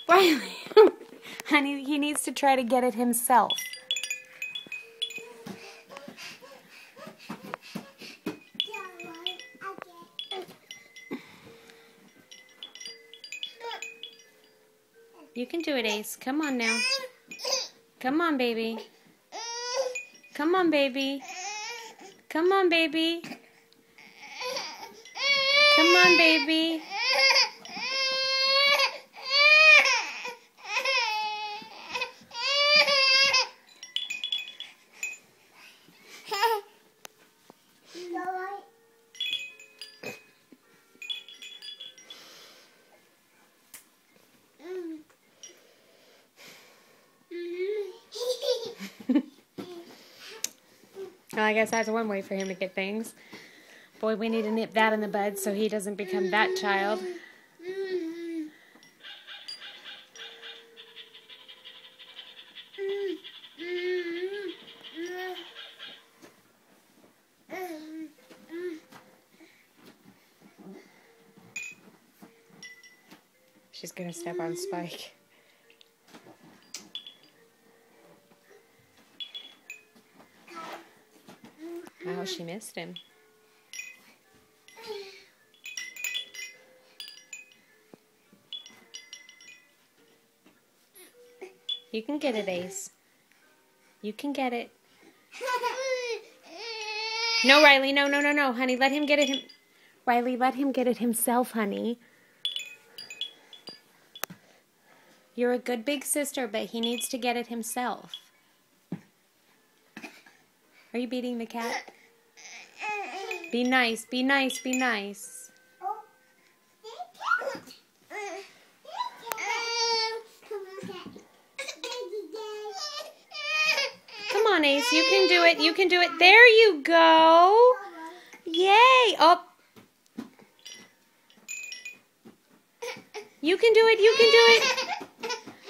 Riley, honey, he needs to try to get it himself. You can do it, Ace. Come on now. Come on, baby. Come on, baby. Come on, baby. Come on, baby. Well, I guess that's one way for him to get things. Boy, we need to nip that in the bud so he doesn't become that child. She's gonna step on Spike. Oh, she missed him. You can get it, Ace. You can get it. No, Riley, no, no, no, no, honey. Let him get it. Riley, let him get it himself, honey. You're a good big sister, but he needs to get it himself. Are you beating the cat? Be nice, be nice, be nice. Come on, Ace, you can do it, you can do it. There you go. Yay. Oh. You can do it, you can do it.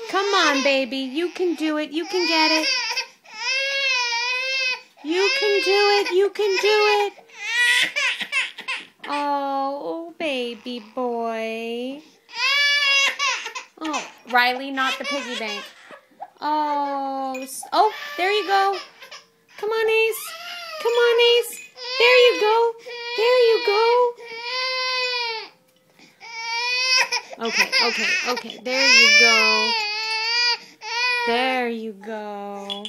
Come on, baby, you can do it, you can get it. You can do it, you can do it. Oh, baby boy. Oh, Riley, not the piggy bank. Oh, there you go. Come on, Ace. Come on, Ace. There you go. There you go. Okay. There you go. There you go.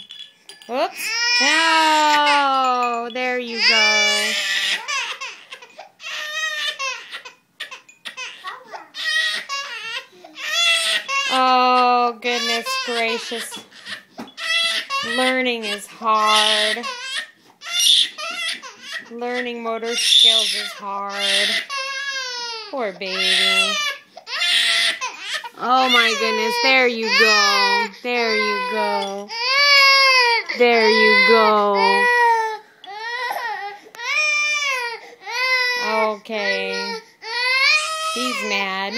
Whoops. Oh, there you go. Oh, goodness gracious. Learning is hard. Learning motor skills is hard. Poor baby. Oh my goodness, there you go. There you go. There you go. Okay. He's mad.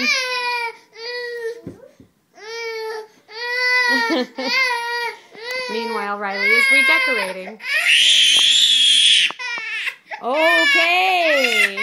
Meanwhile, Riley is redecorating. Okay.